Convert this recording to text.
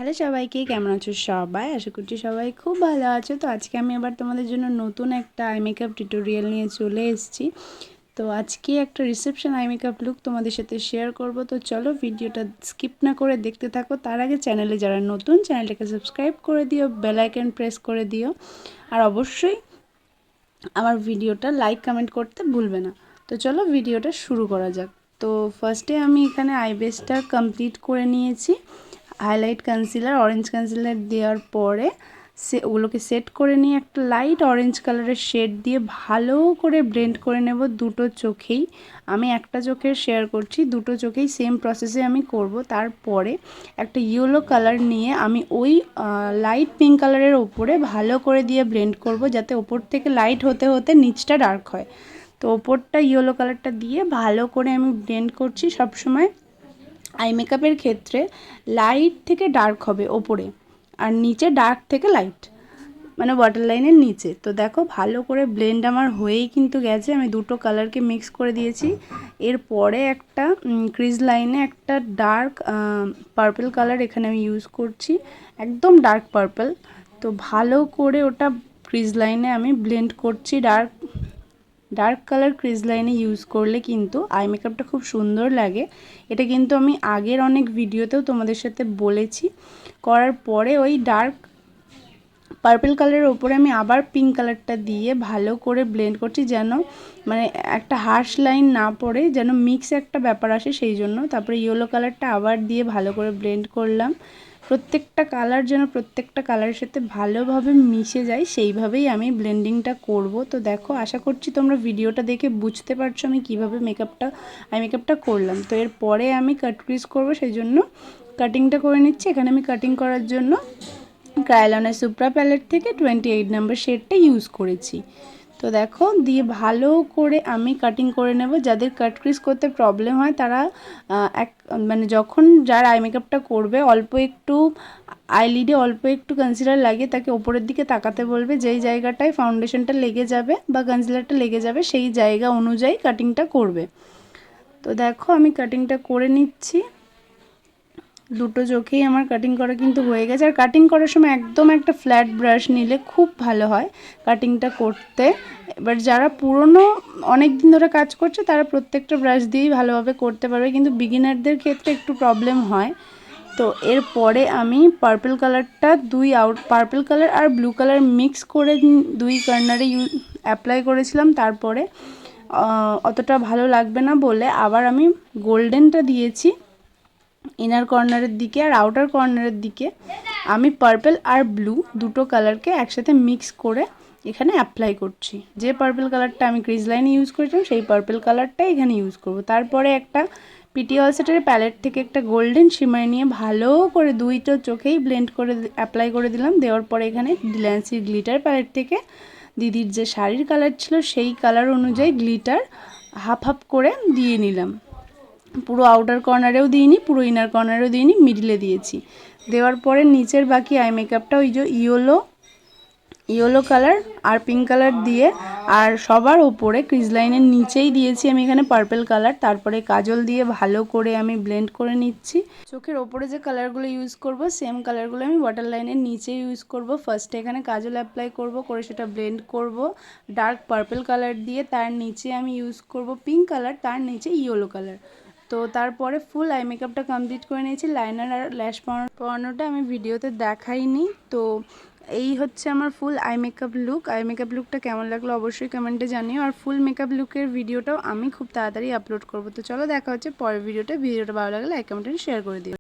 Hello সবাইকে, কেমন আছো সবাই? আশা করছি সবাই খুব ভালো আছো। তো আজকে আমি আবার তোমাদের জন্য নতুন একটা আই মেকআপ টিউটোরিয়াল নিয়ে চলে এসেছি। তো আজকে একটা রিসেপশন আই মেকআপ লুক তোমাদের সাথে শেয়ার করব। তো চলো ভিডিওটা স্কিপ না করে দেখতে থাকো। তার আগে চ্যানেলে যারা নতুন, চ্যানেলটাকে সাবস্ক্রাইব করে দিও, বেল আইকন প্রেস করে দিও, আর অবশ্যই আমার ভিডিওটা লাইক কমেন্ট করতে ভুলবে না। তো চলো ভিডিওটা শুরু করা যাক। তো ফার্স্টে আমি এখানে আই বেসটা কমপ্লিট করে নিয়েছি। হাইলাইট কনসিলার, অরেঞ্জ কনসিলার দেওয়ার পরে ওগুলোকে সেট করে নিয়ে একটা লাইট অরেঞ্জ কালারের শেড দিয়ে ভালো করে ব্লেন্ড করে নেব দুটো চোখেই। আমি একটা চোখের শেয়ার করছি, দুটো চোখেই সেম প্রসেসে আমি করব। তারপরে একটা ইয়েলো কালার নিয়ে আমি ওই লাইট পিঙ্ক কালারের ওপরে ভালো করে দিয়ে ব্লেন্ড করব, যাতে ওপর থেকে লাইট হতে হতে নিচটা ডার্ক হয়। তো ওপরটা ইয়েলো কালারটা দিয়ে ভালো করে আমি ব্লেন্ড করছি। সবসময় আই মেকআপের ক্ষেত্রে লাইট থেকে ডার্ক হবে ওপরে, আর নিচে ডার্ক থেকে লাইট, মানে ওয়াটার লাইনের নিচে। তো দেখো ভালো করে ব্লেন্ড আমার হয়েই কিন্তু গেছে। আমি দুটো কালারকে মিক্স করে দিয়েছি। এরপরে একটা ক্রিজ লাইনে একটা ডার্ক পার্পল কালার এখানে আমি ইউজ করছি, একদম ডার্ক পার্পল। তো ভালো করে ওটা ক্রিজ লাইনে আমি ব্লেন্ড করছি। ডার্ক কালার ক্রিজ লাইনে ইউজ করলে কিন্তু আই মেকআপটা খুব সুন্দর লাগে। এটা কিন্তু আমি আগের অনেক ভিডিওতেও তোমাদের সাথে বলেছি। করার পরে ওই ডার্ক পার্পল কালারের ওপরে আমি আবার পিঙ্ক কালারটা দিয়ে ভালো করে ব্লেন্ড করছি, যেন মানে একটা হার্শ লাইন না পড়ে, যেন মিক্স একটা ব্যাপার আসে সেই জন্য। তারপরে ইয়েলো কালারটা আবার দিয়ে ভালো করে ব্লেন্ড করলাম। প্রত্যেকটা কালার যেন প্রত্যেকটা কালারের সাথে ভালোভাবে মিশে যায়, সেইভাবেই আমি ব্লেন্ডিংটা করব। তো দেখো, আশা করছি তোমরা ভিডিওটা দেখে বুঝতে পারছো আমি কিভাবে আই মেকআপটা করলাম। তো এরপরে আমি কাট ক্রিজ করবো, সেই জন্য কাটিংটা করে নিচ্ছি। এখানে আমি কাটিং করার জন্য ক্রায়োলনের সুপ্রা প্যালেট থেকে 28 নাম্বার শেডটা ইউজ করেছি। তো দেখো দিয়ে ভালো করে আমি কাটিং করে নেব। যাদের কাট ক্রিজ করতে প্রবলেম হয় তারা মানে যখন যার আই মেকআপটা করবে অল্প একটু আইলিডে অল্প একটু কনসিলার লাগিয়ে তাকে ওপরের দিকে তাকাতে বলবে, যেই জায়গাটায় ফাউন্ডেশনটা লেগে যাবে বা কনসিলারটা লেগে যাবে সেই জায়গা অনুযায়ী কাটিংটা করবে। তো দেখো আমি কাটিংটা করে নিচ্ছি। দুটো চোখেই আমার কাটিং করা কিন্তু হয়ে গেছে। আর কাটিং করার সময় একদম একটা ফ্ল্যাট ব্রাশ নিলে খুব ভালো হয় কাটিংটা করতে। এবার যারা পুরনো অনেক দিন ধরে কাজ করছে তারা প্রত্যেকটা ব্রাশ দিয়েই ভালোভাবে করতে পারবে, কিন্তু বিগিনারদের ক্ষেত্রে একটু প্রবলেম হয়। তো এরপরে আমি পার্পল কালারটা পার্পল কালার আর ব্লু কালার মিক্স করে দুই কর্নারে অ্যাপ্লাই করেছিলাম। তারপরে অতটা ভালো লাগবে না বলে আবার আমি গোল্ডেনটা দিয়েছি ইনার কর্নারের দিকে, আর আউটার কর্নারের দিকে আমি পার্পল আর ব্লু দুটো কালারকে একসাথে মিক্স করে এখানে অ্যাপ্লাই করছি। যে পার্পল কালারটা আমি ক্রিজ লাইনে ইউজ করেছিলাম সেই পার্পল কালারটাই এখানে ইউজ করব। তারপরে একটা পিটি অলসেটের প্যালেট থেকে একটা গোল্ডেন শিমার নিয়ে ভালো করে দুইটো চোখেই ব্লেন্ড করে অ্যাপ্লাই করে দিলাম। দেওয়ার পরে এখানে ডিল্যান্সির গ্লিটার প্যালেট থেকে দিদির যে শাড়ির কালার ছিল সেই কালার অনুযায়ী গ্লিটার হাফ হাফ করে দিয়ে নিলাম। পুরো আউটার কর্নারেও দিইনি, পুরো ইনার কর্নারেও দিইনি, মিডলে দিয়েছি। দেওয়ার পরে নিচের বাকি আই মেকআপটা ওই যে ইয়েলো কালার আর পিঙ্ক কালার দিয়ে, আর সবার ওপরে ক্রিজ লাইনের নিচেই দিয়েছি আমি এখানে পার্পল কালার। তারপরে কাজল দিয়ে ভালো করে আমি ব্লেন্ড করে নিচ্ছি। চোখের ওপরে যে কালারগুলো ইউজ করব সেম কালারগুলো আমি ওয়াটার লাইনের নিচে ইউজ করব। ফার্স্টে এখানে কাজল অ্যাপ্লাই করব, করে সেটা ব্লেন্ড করব ডার্ক পার্পল কালার দিয়ে। তার নিচে আমি ইউজ করব পিঙ্ক কালার, তার নিচে ইয়েলো কালার। তো তারপরে ফুল আই মেকআপটা কমপ্লিট করে নিয়েছি। লাইনার আর ল্যাশ পরানোটা আমি ভিডিওতে দেখাইনি। তো এই হচ্ছে আমার full eye makeup look. Eye makeup লুকটা কেমন লাগলো অবশ্যই কমেন্টে জানিও। আর ফুল মেকআপ লুকের ভিডিওটাও আমি খুব তাড়াতাড়ি আপলোড করব। তো চলো দেখা হচ্ছে পরের ভিডিওটা ভালো লাগলে লাইক কমেন্ট শেয়ার করে দিও।